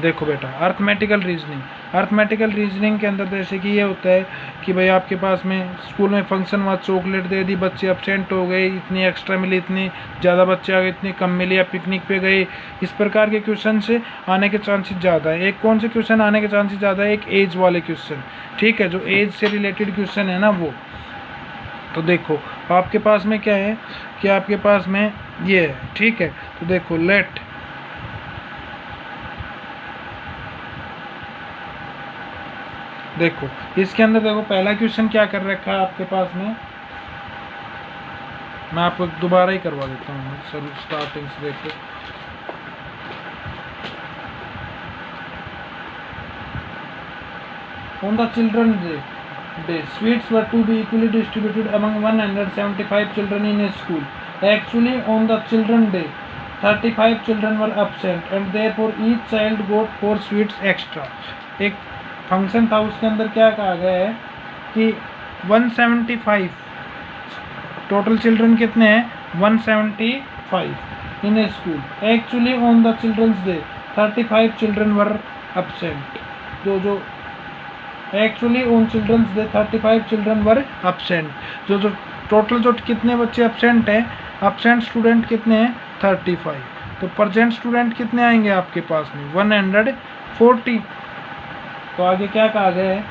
देखो बेटा, arithmetical reasoning के अंदर जैसे कि ये होता है कि भाई आपके पास में स्कूल में फंक्शन हुआ, चॉकलेट दे दी, बच्चे अब्सेंट हो गए, इतनी एक्स्ट्रा मिली, इतनी ज़्यादा बच्चे आ गए, इतनी कम मिली, या पिकनिक पे गए, इस प्रकार के क्वेश्चन से आने के चांसेस ज़्यादा है। एक कौन से क्वेश्चन आने के चांसेस ज़्यादा है? एक एज वाले क्वेश्चन, ठीक है, जो एज से रिलेटेड क्वेश्चन है ना वो। तो देखो आपके पास में क्या है कि आपके पास में ये है, ठीक है। तो देखो लेट देखो इसके अंदर देखो पहला क्वेश्चन क्या कर रखा है आपके पास में, मैं आपको दोबारा ही करवा देता हूँ सर, स्टार्टिंग से देखो। On the children day sweets were to be equally distributed among 175 children in a school. Actually on the children day 35 children were absent and therefore each child got 4 sweets extra. एक function था, उसके अंदर क्या कहा गया है कि 175 total children कितने हैं? 175 in a school. Actually on the children's day 35 children were absent। जो actually on children's day 35 children were absent। जो टोटल जो कितने बच्चे absent हैं, absent स्टूडेंट कितने हैं? 35। तो प्रेजेंट स्टूडेंट कितने आएंगे आपके पास में? 140। तो आगे क्या कहा गया है?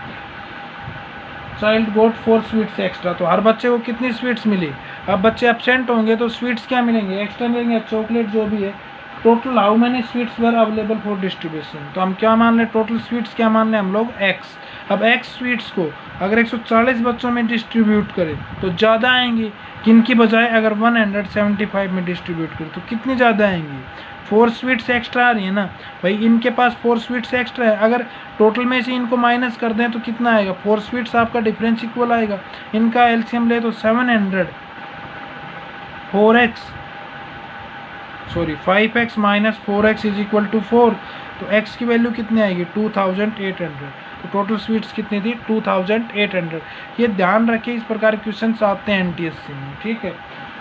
चाइल्ड गोट 4 स्वीट्स एक्स्ट्रा। तो हर बच्चे को कितनी स्वीट्स मिली? अब बच्चे एब्सेंट होंगे तो स्वीट्स क्या मिलेंगे? एक्स्ट्रा मिलेंगे, चॉकलेट जो भी है। Total how many sweets were available for distribution? तो हम क्या मान लें? टोटल स्वीट्स क्या मान लें हम लोग? x। अब x स्वीट्स को अगर 140 बच्चों में डिस्ट्रीब्यूट करें तो ज़्यादा आएंगी किनकी बजाय अगर 175 में डिस्ट्रीब्यूट करें तो कितनी ज़्यादा आएंगी? 4 स्वीट्स एक्स्ट्रा आ रही है ना भाई, इनके पास 4 स्वीट्स एक्स्ट्रा है। अगर टोटल में से इनको माइनस कर दें तो कितना आएगा? 4 स्वीट्स आपका डिफरेंस इक्वल आएगा। इनका एलसीएम ले तो 5x minus 4x is equal to 4। तो x की वैल्यू कितनी आएगी? 2800। तो टोटल स्वीट्स कितनी थी? 2800। ये ध्यान रखिए, इस प्रकार के क्वेश्चन आते हैं एनटीएससी में, ठीक है।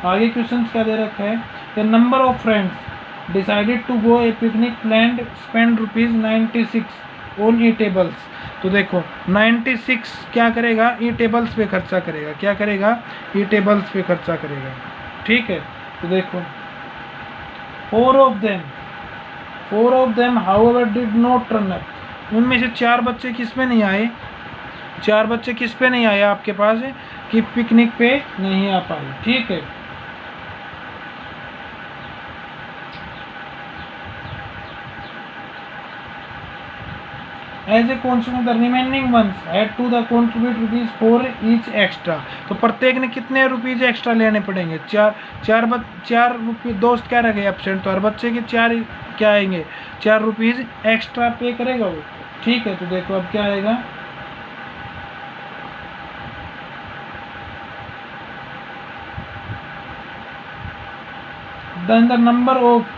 आगे क्वेश्चन क्या दे रखा है? The number of friends decided to go a picnic planned spend ₹96 on eatables. तो देखो 96 क्या करेगा? ईटेबल्स पे खर्चा करेगा। क्या करेगा? ईटेबल्स पे खर्चा करेगा, ठीक है। तो देखो 4 of them however did not turn up। उनमें से 4 बच्चे किस पे नहीं आए? 4 बच्चे किस पे नहीं आए आपके पास कि पिकनिक पे नहीं आ पाए, ठीक है। As a consequence the remaining ones had to the contribute ₹4 each extra. तो प्रत्येक ने कितने रुपीज़ एक्स्ट्रा लेने पड़ेंगे? 4 रुपये। दोस्त क्या रह गए एब्सेंट, तो हर बच्चे के 4 क्या आएंगे? 4 रुपीज़ एक्स्ट्रा पे करेगा वो, ठीक है। तो देखो अब क्या आएगा? Then the number of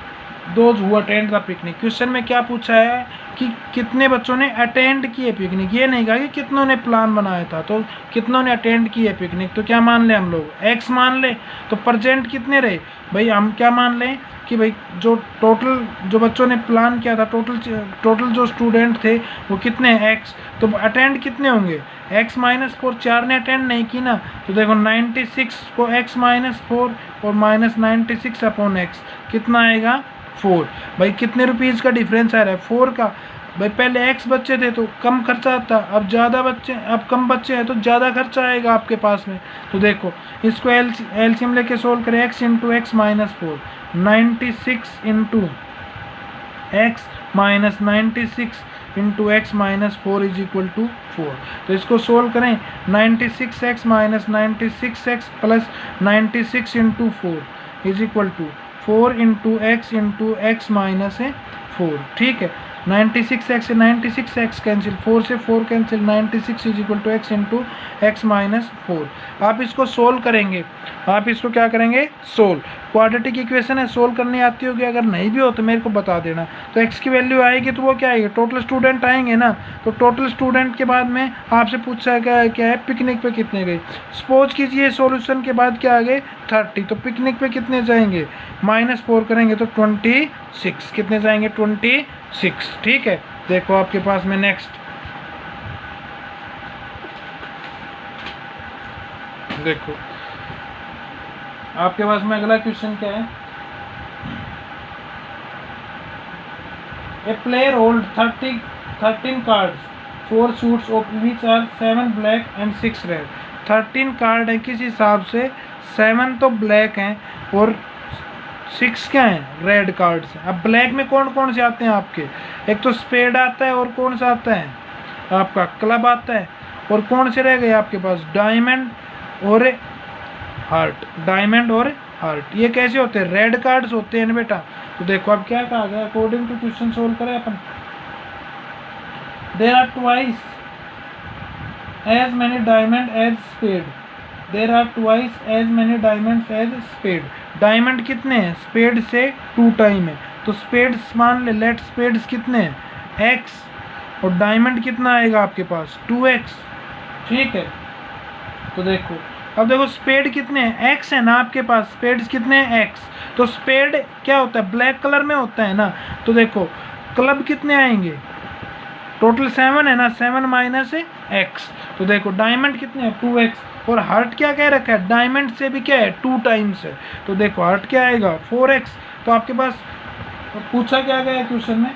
those who attend the picnic. Question में क्या पूछा है कि कितने बच्चों ने अटेंड किए पिकनिक, ये नहीं कहा कि कितनों ने प्लान बनाया था। तो कितनों ने अटेंड किए पिकनिक, तो क्या मान ले हम लोग? x मान ले। तो प्रेजेंट कितने रहे भाई? हम क्या मान लें कि भाई जो टोटल जो बच्चों ने प्लान किया था, टोटल जो स्टूडेंट थे वो कितने हैं? x। तो अटेंड कितने होंगे? x minus 4। 4 ने अटेंड नहीं की ना, तो देखो 96 को x माइनस 4 और माइनस 96 अपॉन x कितना आएगा? 4। भाई कितने रुपीज़ का डिफरेंस आ रहा है? 4 का। भाई पहले x बच्चे थे तो कम खर्चा आता, अब ज़्यादा बच्चे, अब कम बच्चे हैं तो ज़्यादा खर्चा आएगा आपके पास में। तो देखो इसको एलसीएम लेके सोल्व करें। x into x minus 4, 96 into x minus 96 into x minus 4 is equal to 4। तो इसको सोल्व करें। 96x minus 96x plus 96 into 4 is equal to 4 into x minus 4, ठीक है। 96x से 96x कैंसिल, 4 से 4 cancel, 96 is equal to x into x minus 4। आप इसको solve करेंगे, आप इसको क्या करेंगे? सोल्व। क्वाड्रेटिक इक्वेशन है, सोल्व करनी आती होगी, अगर नहीं भी हो तो मेरे को बता देना। तो x की वैल्यू आएगी तो वो क्या आएगी? टोटल स्टूडेंट आएंगे ना। तो टोटल स्टूडेंट के बाद में आपसे पूछा क्या है? पिकनिक पे कितने गए। सपोज कीजिए सॉल्यूशन के बाद क्या आ गए? 30। तो पिकनिक पे कितने जाएंगे? -4 करेंगे तो 25 26, कितने से आएंगे 26, ठीक है। देखो आपके पास में नेक्स्ट, देखो आपके पास में अगला क्वेश्चन क्या है, a player hold 13 cards, 4 suits of which are 7 black and 6 red. 13 card है किस हिसाब से, 7 तो ब्लैक हैं और 6 क्या हैं, रेड कार्ड्स हैं। अब ब्लैक में कौन कौन से आते हैं आपके, एक तो स्पेड आता है और कौन सा आता है आपका क्लब आता है, और कौन से रह गए आपके पास, डायमंड और हार्ट, डायमंड और हार्ट। ये कैसे होते हैं, रेड कार्ड्स होते हैं ना बेटा। तो देखो अब क्या कहा गया, अकॉर्डिंग टू क्वेश्चन सोल्व करें अपन। There are twice as many diamond as spade, there are twice as many diamonds as spade. Diamond कितने हैं, स्पेड से 2 टाइम है, तो स्पेड्स मान ले, लेट स्पेड्स कितने हैं x, और डायमंड कितना आएगा आपके पास 2x, ठीक है। तो देखो अब देखो स्पेड कितने हैं, x है ना आपके पास, स्पेड्स कितने हैं x, तो स्पेड क्या होता है, ब्लैक कलर में होता है ना। तो देखो क्लब कितने आएंगे, टोटल 7 है ना, 7 माइनस x। तो देखो डायमंड कितने हैं 2x, और हार्ट क्या कह रखा है, डायमंड से भी क्या है 2 टाइम्स है। तो देखो हार्ट क्या आएगा 4x। तो आपके पास पूछा क्या गया है क्वेश्चन में,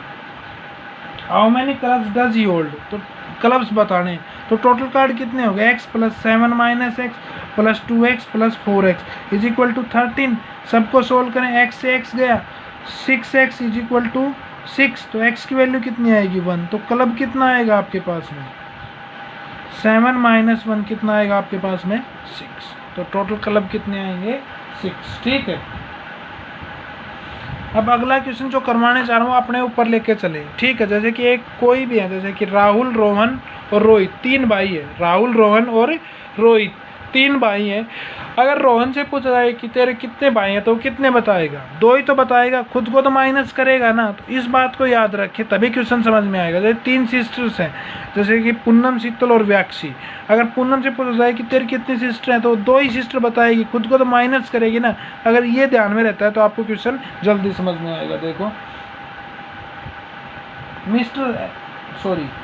how many clubs does he hold, तो क्लब्स बताने, तो टोटल कार्ड कितने हो गए, x plus 7 minus x plus 2x plus 4x is equal to 13। सबको सोल्व करें, x से x गया, 6x इज इक्वल टू 6, तो x की वैल्यू कितनी आएगी 1, तो क्लब कितना आएगा आपके पास में 7 माइनस 1 कितना आएगा आपके पास में 6, तो टोटल क्लब कितने आएंगे 6, ठीक है। अब अगला क्वेश्चन जो करवाने जा रहा हूँ अपने ऊपर लेके चले, ठीक है। जैसे कि एक कोई भी है, जैसे कि राहुल, रोहन और रोहित, 3 भाई है, राहुल, रोहन और रोहित 3 भाई हैं। अगर रोहन से पूछा जाए कि तेरे कितने भाई हैं, तो कितने बताएगा, 2 ही तो बताएगा, खुद को तो माइनस करेगा ना। तो इस बात को याद रखे तभी क्वेश्चन समझ में आएगा। जैसे 3 सिस्टर्स हैं, जैसे कि पूनम, शीतल और व्याक्षी। अगर पूनम से पूछा जाए कि तेरी कितनी सिस्टर हैं, तो 2 ही सिस्टर बताएगी, खुद को तो माइनस करेगी ना। अगर ये ध्यान में रहता है तो आपको क्वेश्चन जल्दी समझ में आएगा। देखो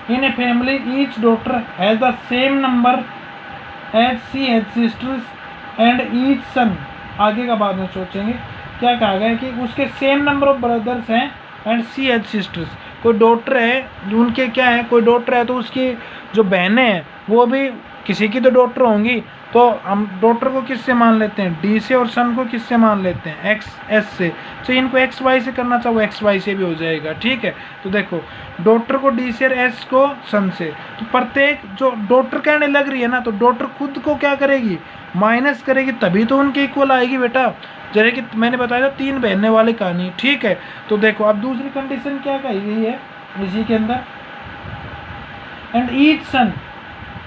in a family each daughter has the same number as she has sisters and each son, आगे का बाद में सोचेंगे। क्या कहा गया है कि उसके सेम नंबर ऑफ ब्रदर्स हैं एंड सी हैज सिस्टर्स। कोई डॉटर है, उनके क्या है, कोई डॉटर है तो उसकी जो बहनें हैं वो भी किसी की तो डॉटर होंगी, तो हम डॉटर को किससे मान लेते हैं, डी से, और सन को किससे मान लेते हैं, एक्स एस से। तो इनको एक्स वाई से करना चाहो एक्स वाई से भी हो जाएगा, ठीक है। तो देखो डॉटर को डी से और एस को सन से, तो प्रत्येक जो डॉटर कहने लग रही है ना, तो डॉटर खुद को क्या करेगी, माइनस करेगी, तभी तो उनके इक्वल आएगी बेटा। जैसे कि मैंने बताया था 3 बहने वाली कहानी, ठीक है। तो देखो अब दूसरी कंडीशन क्या कही गई है इसी के अंदर, and each son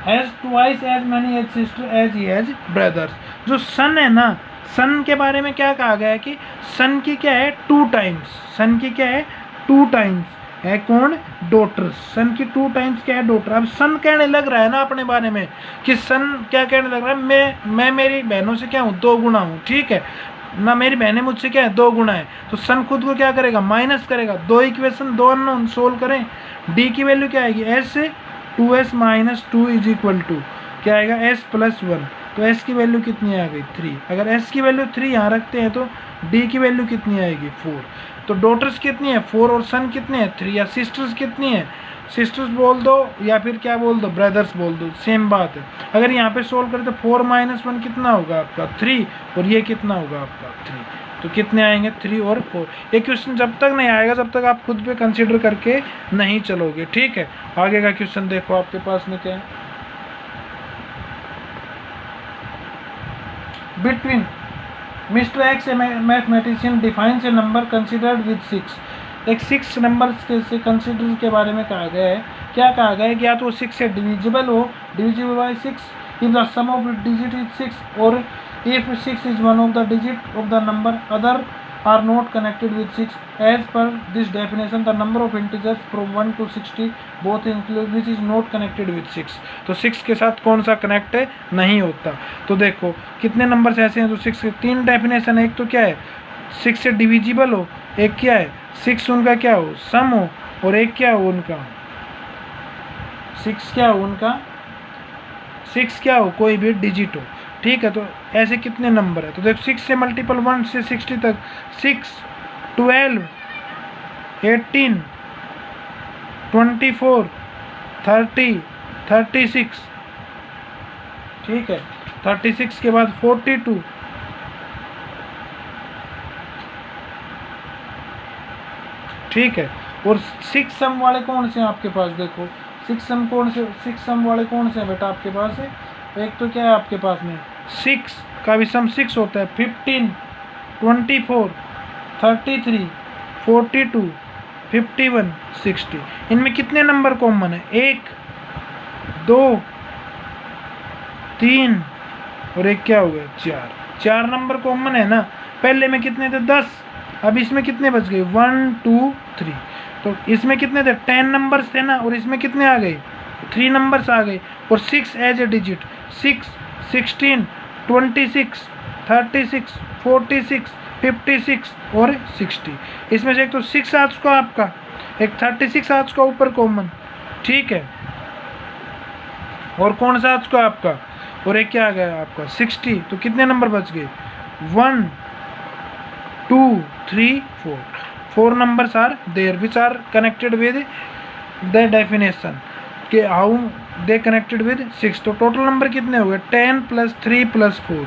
has twice as many as sister as he has brothers. जो सन है ना, सन के बारे में क्या कहा गया है कि सन की क्या है 2 टाइम्स, सन की क्या है 2 टाइम्स है कौन, डॉटर्स। सन की 2 टाइम्स क्या है, डॉटर। अब सन कहने लग रहा है ना अपने बारे में कि सन क्या कहने लग रहा है, मैं मेरी बहनों से क्या हूँ 2 गुना हूँ, ठीक है ना, मेरी बहनें मुझसे क्या है 2 गुना है। तो सन खुद को क्या करेगा, माइनस करेगा। 2 इक्वेशन 2 अननोन सोल्व करें, डी की वैल्यू क्या आएगी, एस से 2s minus 2 is equal to क्या आएगा, s प्लस 1। तो s की वैल्यू कितनी आ गई 3। अगर s की वैल्यू 3 यहाँ रखते हैं तो d की वैल्यू कितनी आएगी 4। तो डॉटर्स कितनी है 4 और सन कितने हैं 3, या सिस्टर्स कितनी है, सिस्टर्स बोल दो या फिर क्या बोल दो, ब्रदर्स बोल दो, सेम बात है। अगर यहाँ पे सोल्व करें तो 4 माइनस 1 कितना होगा आपका 3, और ये कितना होगा आपका 3। तो कितने आएंगे 3 और 4। ये क्वेश्चन जब तक नहीं आएगा जब तक आप खुद पे कंसीडर करके नहीं चलोगे, ठीक है। आगे का क्वेश्चन देखो आपके पास में क्या है, between mister x A mathematician defines A number considered with 6। एक 6 नंबर से कंसिडर के बारे में कहा गया है। क्या कहा गया है कि या तो 6 से डिविजिबल हो, divisible by 6 if the sum of digit is 6, or if 6 is one of the digit of the number, other are not connected with 6. As per this definition, the number of integers from 1 to 60 both include which is not connected with 6. तो 6 के साथ कौन सा connect नहीं होता। तो देखो कितने नंबर्स ऐसे हैं जो 6 के 3 डेफिनेशन है। एक तो क्या है 6 से डिविजिबल हो, एक क्या है 6 उनका क्या हो, सम हो, और एक क्या हो उनका, 6 क्या हो उनका, 6 क्या हो, कोई भी डिजिट हो। ठीक है, तो ऐसे कितने नंबर है, तो देखो 6 से मल्टीपल 1 से 60 तक, 6, 12, 18, 24, 30, 36। ठीक है, 36 के बाद 42, ठीक है, और 6 सम वाले कौन से हैं आपके पास, देखो 6 सम कौन से, 6 सम वाले कौन से हैं बेटा आपके पास है, एक तो क्या है आपके पास में 6 का भी सम 6 होता है, 15, 24, 33, 42, 51, 60। इनमें कितने नंबर कॉमन है, 1, 2, 3 और एक क्या हो गया, 4, 4 नंबर कॉमन है ना। पहले में कितने थे, 10, अब इसमें कितने बच गए, 1, 2, 3। तो इसमें कितने थे, 10 नंबर्स थे ना, और इसमें कितने आ गए, 3 नंबर्स आ गए, और 6 एज ए डिजिट, 6, 16, 26, 36, 46, 56 और 60। इसमें से एक तो 6 आ चुका आपका, एक 36 आ चुका ऊपर कॉमन, ठीक है, और कौन सा आ चुका आपका, और एक क्या आ गया आपका 60। तो कितने नंबर बच गए, 1, 2, 3, 4, 4 numbers are there which are connected with the definition के हाउ दे कनेक्टेड विद 6। तो टोटल नंबर कितने हो गए, 10 + 3 + 4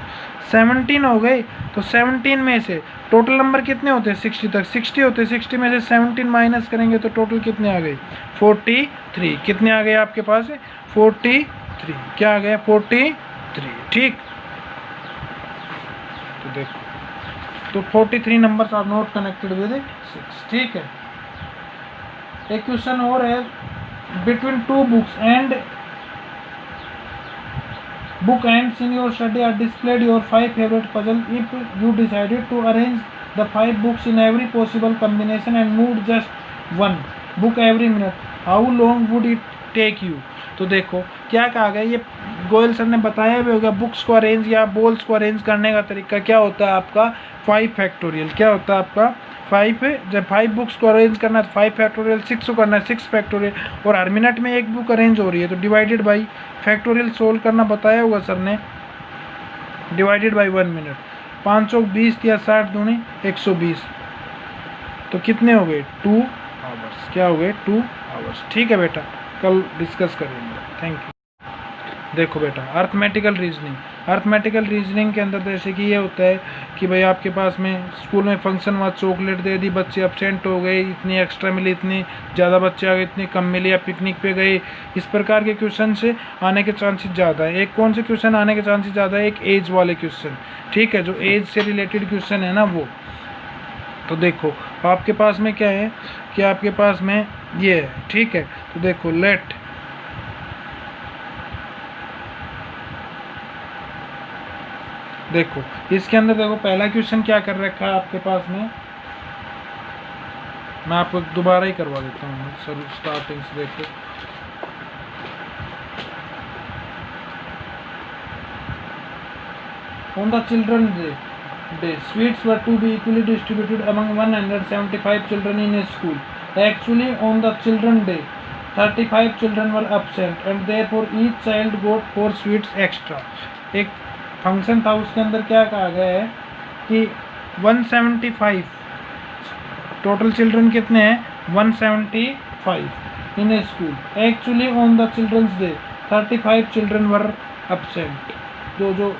17 हो गए। तो 17 में से टोटल नंबर कितने होते हैं, 60 तक 60 होते हैं, 60 में से 17 माइनस करेंगे तो टोटल कितने आ गए, 43। कितने आ गए आपके पास, 43, क्या आ गया 43, ठीक। तो देखो, तो 43 numbers are not connected with 6, ठीक है। एक क्वेश्चन और है, between 2 books and book ends in your study are displayed your 5 favorite puzzle. If you decided to arrange the 5 books in every possible combination and moved just one book every minute, how long would it take you? तो देखो क्या कहा गया, ये Goyal sir ने बताया भी होगा, बुक्स को अरेंज या बॉल्स को अरेंज करने का तरीका क्या होता है आपका 5 फैक्टोरियल। क्या होता है आपका 5, जब 5 बुक्स को अरेंज करना है तो 5 फैक्टोरियल, 6 को करना है 6 फैक्टोरियल, और हर मिनट में एक बुक अरेंज हो रही है तो डिवाइडेड बाई फैक्टोरियल सोल्व करना बताया होगा सर ने, डिवाइडेड बाई 1 मिनट। 520 या 60 दूनी 120, तो कितने हो गए 2 आवर्स। क्या हो गए 2 आवर्स, ठीक है बेटा, कल डिस्कस करेंगे। Thank you. देखो बेटा, अर्थमेटिकल रीजनिंग, अर्थमेटिकल रीजनिंग के अंदर जैसे कि ये होता है कि भाई आपके पास में स्कूल में फंक्शन हुआ, चॉकलेट दे दी, बच्चे एब्सेंट हो गए, इतनी एक्स्ट्रा मिली, इतनी ज़्यादा बच्चे आ गए, इतनी कम मिली, या पिकनिक पे गए, इस प्रकार के क्वेश्चन से आने के चांसेस ज़्यादा है। एक कौन से क्वेश्चन आने के चांसेस ज़्यादा है, एक एज वाले क्वेश्चन, ठीक है, जो एज से रिलेटेड क्वेश्चन है ना वो। तो देखो आपके पास में क्या है कि आपके पास में ये है, ठीक है। तो देखो लेट देखो इसके अंदर देखो पहला क्वेश्चन क्या कर रखा है आपके पास में, मैं आपको दोबारा ही करवा देता हूँ सर स्टार्टिंग से। देखो on the children day sweets were to be equally distributed among 175 children in a school. Actually on the children day 35 children were absent and therefore each child got 4 sweets extra. एक function था, उसके अंदर क्या कहा गया है कि 175 total children कितने हैं, 175 in a school. Actually on the children's day 35 children were absent. जो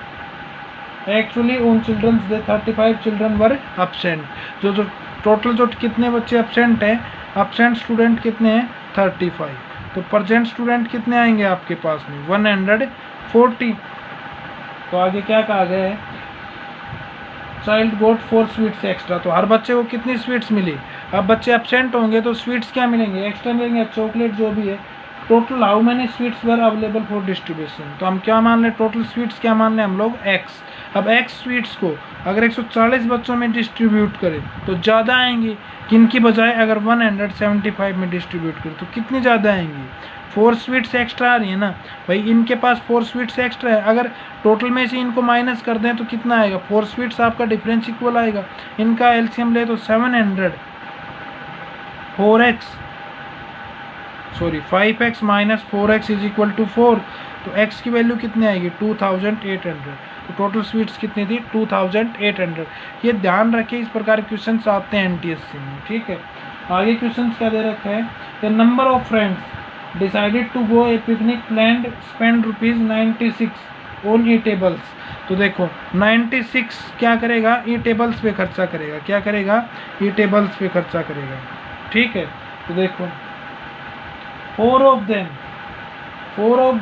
actually on children's day 35 children were absent. जो टोटल जो कितने बच्चे एब्सेंट हैं, एब्सेंट स्टूडेंट कितने हैं 35। तो प्रेजेंट स्टूडेंट कितने आएंगे आपके पास में 140। तो आगे क्या कहा गया है, चाइल्ड गोट 4 स्वीट्स एक्स्ट्रा। तो हर बच्चे को कितनी स्वीट्स मिली, अब बच्चे एब्सेंट होंगे तो स्वीट्स क्या मिलेंगे, एक्स्ट्रा मिलेंगे, चॉकलेट जो भी है। Total how many sweets were available for distribution. तो हम क्या मान लें, टोटल स्वीट्स क्या मान लें हम लोग x। अब x स्वीट्स को अगर 140 बच्चों में डिस्ट्रीब्यूट करें तो ज़्यादा आएंगी किनकी बजाय अगर 175 में डिस्ट्रीब्यूट करें तो कितनी ज़्यादा आएंगी, 4 स्वीट्स एक्स्ट्रा आ रही है ना भाई, इनके पास 4 स्वीट्स एक्स्ट्रा है। अगर टोटल में से इनको माइनस कर दें तो कितना आएगा, 4 स्वीट्स आपका डिफरेंस इक्वल आएगा। इनका एलसीएम ले तो 700 5x minus 4x is equal to 4। तो x की वैल्यू कितनी आएगी 2800। तो टोटल स्वीट्स कितनी थी 2800। ये ध्यान रखिए, इस प्रकार के क्वेश्चन आते हैं एनटीएससी में। ठीक है, आगे क्वेश्चन क्या दे रखा है, the number of friends decided to go a picnic planned spend ₹96 on eatables. तो देखो 96 क्या करेगा, ईटेबल्स पे खर्चा करेगा। क्या करेगा, ईटेबल्स पे खर्चा करेगा। ठीक है, तो देखो four of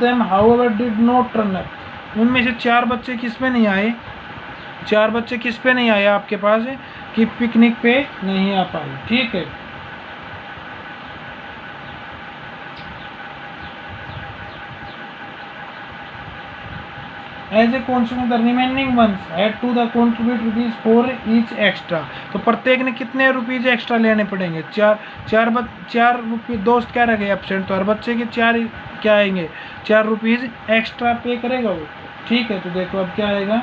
them however did not turn up. उनमें से 4 बच्चे किस पे नहीं आए, 4 बच्चे किस पे नहीं आए आपके पास कि पिकनिक पे नहीं आ पाए। ठीक है, as a consequence the remaining ones had to the contribute rupees for each extra. तो प्रत्येक ने कितने रुपीज एक्स्ट्रा लेने पड़ेंगे, 4 रुपये। दोस्त क्या रह गए एब्सेंट, तो हर बच्चे के 4 क्या आएंगे, 4 रुपीज एक्स्ट्रा पे करेगा वो। ठीक है, तो देखो अब क्या आएगा,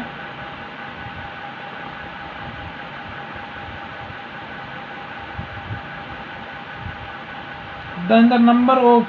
then the number of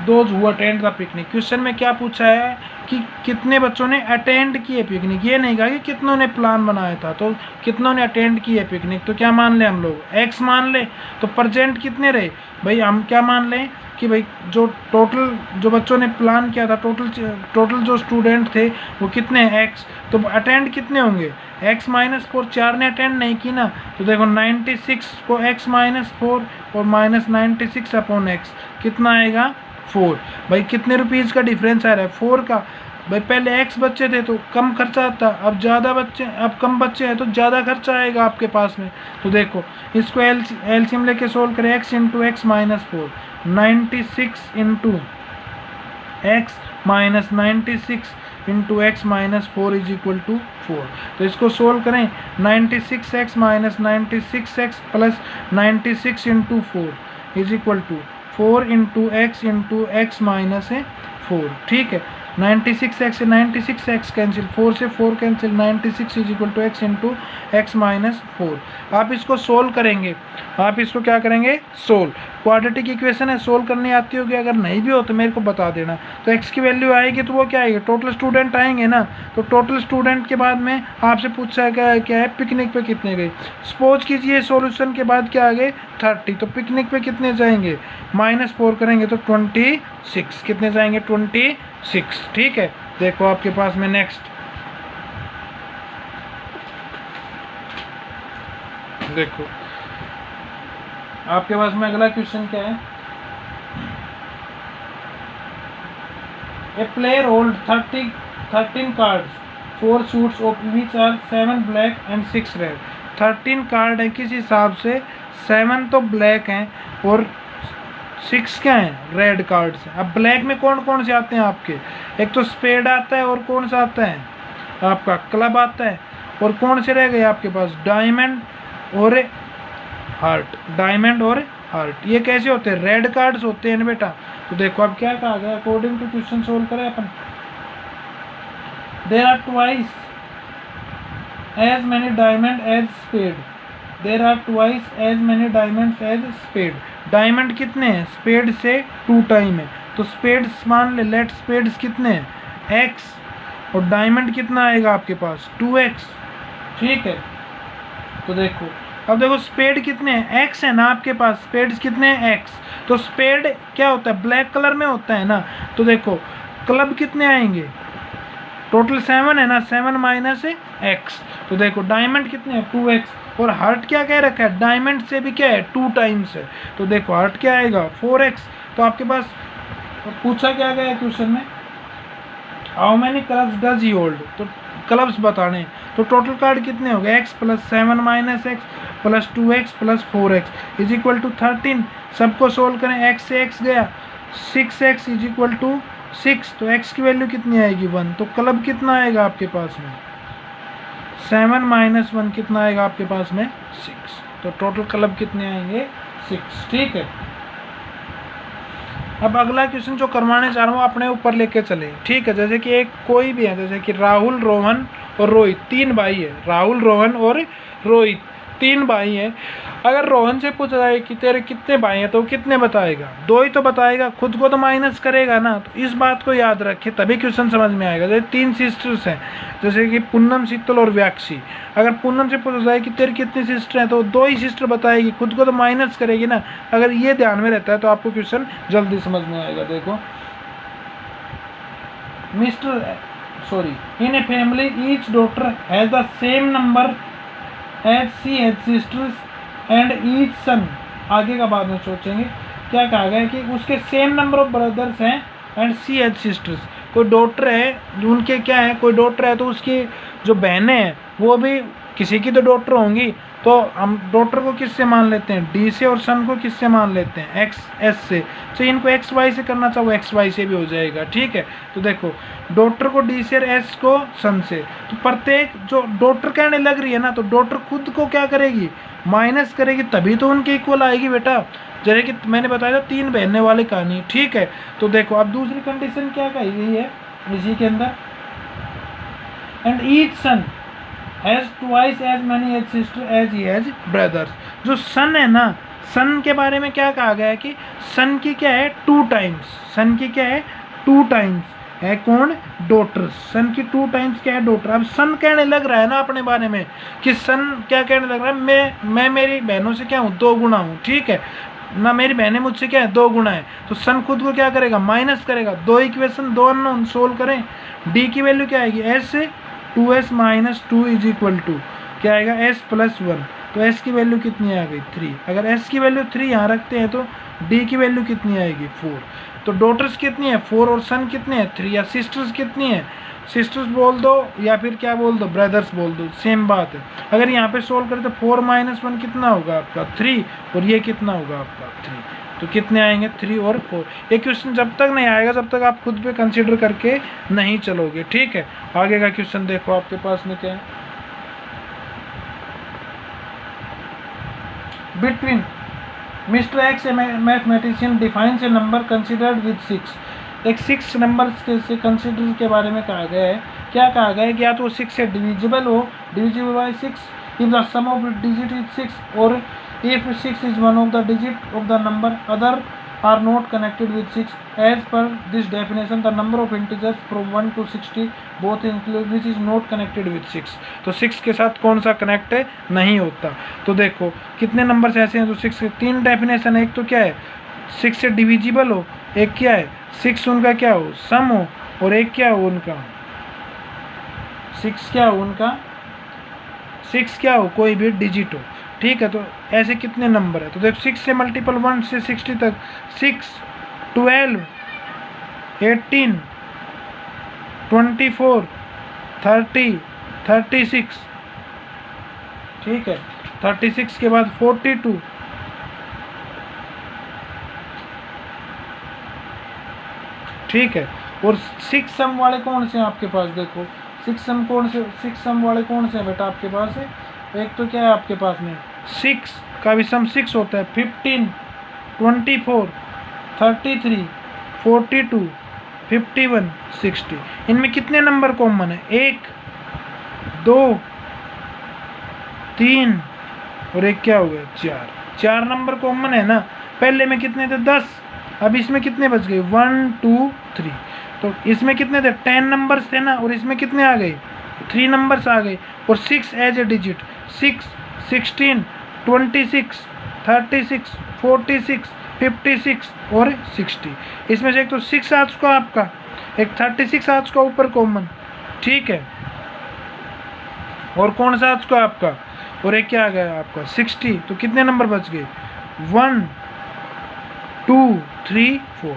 those who attend the picnic. Question में क्या पूछा है कि कितने बच्चों ने अटेंड किए पिकनिक, ये नहीं कहा कि कितनों ने प्लान बनाया था। तो कितनों ने अटेंड किए पिकनिक, तो क्या मान ले हम लोग, x मान ले। तो प्रेजेंट कितने रहे भाई, हम क्या मान लें कि भाई जो टोटल जो बच्चों ने प्लान किया था, टोटल जो स्टूडेंट थे वो कितने हैं, x। तो अटेंड कितने होंगे, x माइनस 4, 4 ने अटेंड नहीं की ना। तो देखो 96 को x माइनस 4 और माइनस 96 अपॉन x कितना आएगा 4। भाई कितने रुपीज़ का डिफरेंस आ रहा है 4 का। भाई पहले x बच्चे थे तो कम खर्चा आता, अब ज़्यादा बच्चे, अब कम बच्चे हैं तो ज़्यादा खर्चा आएगा आपके पास में। तो देखो इसको एलसीएम लेके सोल्व करें, x into x minus 4, 96 into x minus 96 into x minus 4 is equal to 4। तो इसको सोल्व करें, 96x minus 96x plus 96 into 4 is equal to 4 into x minus 4। ठीक है, 96x से 96x कैंसिल, 4 से 4 cancel, 96 is equal to x into x minus 4। आप इसको solve करेंगे, आप इसको क्या करेंगे सोल्व। क्वाड्रेटिक इक्वेशन है, सोल्व करनी आती होगी, अगर नहीं भी हो तो मेरे को बता देना। तो x की वैल्यू आएगी तो वो क्या आएगी, टोटल स्टूडेंट आएंगे ना। तो टोटल स्टूडेंट के बाद में आपसे पूछा क्या है पिकनिक पे कितने गए। सपोज कीजिए सॉल्यूशन के बाद क्या आ गए 30, तो पिकनिक पे कितने जाएंगे, -4 करेंगे तो 26, कितने जाएंगे 26। ठीक है, देखो आपके पास में नेक्स्ट देखो आपके पास में अगला क्वेश्चन क्या है, a player hold 13 cards 4 suits of which are 7 black and 6 red. 13 card है किस हिसाब से, 7 तो ब्लैक हैं और 6 क्या हैं रेड कार्ड्स हैं। अब ब्लैक में कौन कौन से आते हैं आपके, एक तो स्पेड आता है और कौन सा आता है आपका क्लब आता है, और कौन से रह गए आपके पास डायमंड और हार्ट। डायमंड और हार्ट ये कैसे होते हैं, रेड कार्ड्स होते हैं बेटा। तो देखो अब क्या कहा गया, अकॉर्डिंग टू क्वेश्चन सोल्व करें अपन, there are twice as many diamond as spade, there are twice as many diamonds as spade. Diamond कितने हैं, स्पेड से 2 टाइम है, तो स्पेड्स मान ले, लेट स्पेड्स कितने हैं x, और डायमंड कितना आएगा आपके पास 2x। ठीक है, तो देखो अब देखो स्पेड कितने हैं, x है ना आपके पास, स्पेड्स कितने हैं x। तो स्पेड क्या होता है ब्लैक कलर में होता है ना। तो देखो क्लब कितने आएंगे, टोटल 7 है ना, 7 माइनस x। तो देखो डायमंड कितने हैं 2x, और हार्ट क्या कह रखा है, डायमंड से भी क्या है 2 टाइम्स है। तो देखो हार्ट क्या आएगा 4x। तो आपके पास पूछा क्या गया क्वेश्चन में, how many clubs does he hold, तो क्लब्स बताने। तो टोटल कार्ड कितने हो गए, x plus 7 minus x plus 2x plus 4x is equal to 13। सबको सोल्व करें, x से x गया, 6x इज इक्वल टू 6। तो x की वैल्यू कितनी आएगी 1। तो क्लब कितना आएगा आपके पास में 7 माइनस 1 कितना आएगा आपके पास में 6। तो टोटल क्लब कितने आएंगे 6। ठीक है, अब अगला क्वेश्चन जो करवाने चाह रहा हूँ अपने ऊपर लेके चले। ठीक है, जैसे कि एक कोई भी है, जैसे कि राहुल, रोहन और रोहित 3 भाई है। राहुल, रोहन और रोहित 3 भाई हैं। अगर रोहन से पूछा जाए कि तेरे कितने भाई हैं तो कितने बताएगा, 2 ही तो बताएगा, खुद को तो माइनस करेगा ना। तो इस बात को याद रखे तभी क्वेश्चन समझ में आएगा। जैसे 3 सिस्टर्स हैं, जैसे कि पूनम, शीतल और व्याक्षी। अगर पूनम से पूछा जाए कि तेरी कितनी सिस्टर हैं तो 2 ही सिस्टर बताएगी, खुद को तो माइनस करेगी ना। अगर ये ध्यान में रहता है तो आपको क्वेश्चन जल्दी समझ में आएगा। देखो, in a family each daughter has the same number as she has sisters and each son, आगे का बाद में सोचेंगे। क्या कहा गया है कि उसके सेम नंबर ऑफ ब्रदर्स हैं एंड सी हैज सिस्टर्स। कोई डॉटर है जो उनके क्या है, कोई डॉटर है तो उसकी जो बहनें हैं वो भी किसी की तो डॉटर होंगी। तो हम डॉटर को किससे मान लेते हैं, डी से, और सन को किससे मान लेते हैं, एक्स एस से। तो इनको एक्स वाई से करना चाहो एक्स वाई से भी हो जाएगा। ठीक है, तो देखो डॉटर को डी से और एस को सन से। तो प्रत्येक जो डॉटर कहने लग रही है ना, तो डॉटर खुद को क्या करेगी, माइनस करेगी, तभी तो उनके इक्वल आएगी बेटा। जैसे कि मैंने बताया था 3 बहनें वाली कहानी। ठीक है, तो देखो अब दूसरी कंडीशन क्या कही गई है इसी के अंदर, and each son has twice as many as sister as he has brothers. जो सन है ना, सन के बारे में क्या कहा गया है कि सन की क्या है 2 टाइम्स, सन की क्या है 2 टाइम्स है कौन, डॉटर्स। सन की 2 टाइम्स क्या है, डॉटर। अब सन कहने लग रहा है ना अपने बारे में कि सन क्या कहने लग रहा है, मैं मेरी बहनों से क्या हूँ, 2 गुना हूँ। ठीक है ना, मेरी बहनें मुझसे क्या है 2 गुना है। तो सन खुद को क्या करेगा, माइनस करेगा। 2 इक्वेशन 2 अननोन सोल्व करें, डी की वैल्यू क्या आएगी, एस से 2s minus 2 is equal to क्या आएगा, s प्लस 1। तो s की वैल्यू कितनी आ गई 3। अगर s की वैल्यू 3 यहाँ रखते हैं तो d की वैल्यू कितनी आएगी 4। तो डॉटर्स कितनी है 4 और सन कितने हैं 3, या सिस्टर्स कितनी है, सिस्टर्स बोल दो या फिर क्या बोल दो, ब्रदर्स बोल दो, सेम बात है। अगर यहाँ पे सोल्व करें तो 4 माइनस 1 कितना होगा आपका 3, और ये कितना होगा आपका 3। तो कितने आएंगे 3 और 4। ये क्वेश्चन जब तक नहीं आएगा जब तक आप खुद पे कंसीडर करके नहीं चलोगे। ठीक है, आगे का क्वेश्चन देखो आपके पास में क्या है, between mister x A mathematician defines A number considered with 6। एक 6 नंबर से कंसिडर के बारे में कहा गया है। क्या कहा गया है कि या तो 6 से डिविजिबल हो, divisible by 6 if the sum of digit is 6, और if 6 is one of the digit of the number other are not connected with 6. As per this definition the number of integers from 1 to 60 both include which is not connected with 6। तो 6 के साथ कौन सा connect नहीं होता। तो देखो कितने नंबर्स ऐसे हैं जो 6 के 3 डेफिनेशन है। एक तो क्या है 6 से डिविजिबल हो, एक क्या है 6 उनका क्या हो सम हो, और एक क्या हो उनका 6 क्या हो उनका 6 क्या हो कोई भी डिजिट हो। ठीक है, तो ऐसे कितने नंबर है, तो देखो 6 से मल्टीपल 1 से 60 तक 6, 12, 18, 24, 30, 36। ठीक है, 36 के बाद 42, ठीक है, और 6 सम वाले कौन से हैं आपके पास, देखो 6 सम कौन से, 6 सम वाले कौन से हैं बेटा आपके पास है। एक तो क्या है आपके पास में 6 का भी सम 6 होता है, 15, 24, 33, 42, 51, 60। इनमें कितने नंबर कॉमन है, 1, 2, 3 और एक क्या हो गया 4 नंबर कॉमन है ना। पहले में कितने थे 10, अब इसमें कितने बच गए 1, 2, 3। तो इसमें कितने थे 10 नंबर्स थे ना, और इसमें कितने आ गए 3 नंबर्स आ गए, और 6 एज ए डिजिट 6, 16, 26, 36, 46, 56 और 60। इसमें से एक तो 6 आ चुका आपका, एक 36 आ चुका ऊपर कॉमन। ठीक है, और कौन सा आ चुका आपका, और एक क्या आ गया आपका 60। तो कितने नंबर बच गए 1, 2, 3, 4।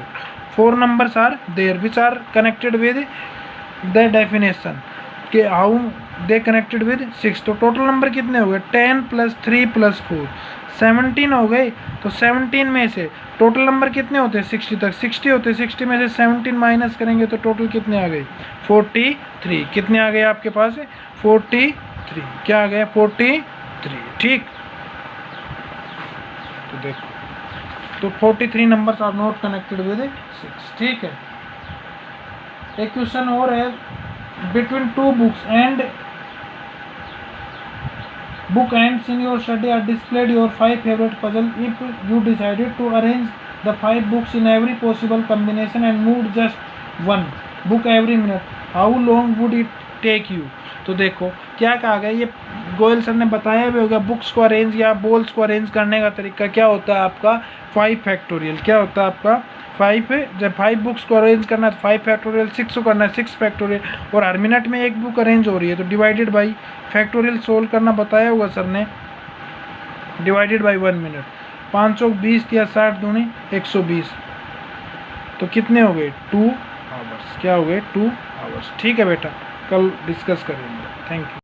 4 numbers are there which are connected with the definition के how they connected with 6। तो टोटल नंबर कितने हो गए 10 + 3 + 4 17 हो गए। तो 17 में से टोटल नंबर कितने होते हैं 60 तक 60 होते हैं। 60 में से 17 माइनस करेंगे तो टोटल कितने आ गए 43। कितने आ गए आपके पास 43, क्या आ गया 43। ठीक, तो देखो तो 43 numbers are not connected with 6। ठीक है, एक क्वेश्चन और है, between 2 books and Book ends in your study are displayed your 5 favorite puzzle. If you decided to arrange the 5 books in every possible combination and moved just one book every minute, how long would it take you? तो देखो क्या कहा गया, ये Goyal sir ने बताया भी होगा। बुक्स को अरेंज या बॉल्स को अरेंज करने का तरीका क्या होता है आपका 5 फैक्टोरियल। क्या होता है आपका 5, जब 5 बुक्स को अरेंज करना है तो 5 फैक्टोरियल, 6 को करना है 6 फैक्टोरियल, और हर मिनट में एक बुक अरेंज हो रही है तो डिवाइडेड बाई फैक्टोरियल सोल्व करना बताया होगा सर ने, डिवाइडेड बाई 1 मिनट। 520 या 60 दूनी 120, तो कितने हो गए 2 आवर्स। क्या हो गए 2 आवर्स। ठीक है बेटा, कल डिस्कस करेंगे। Thank you.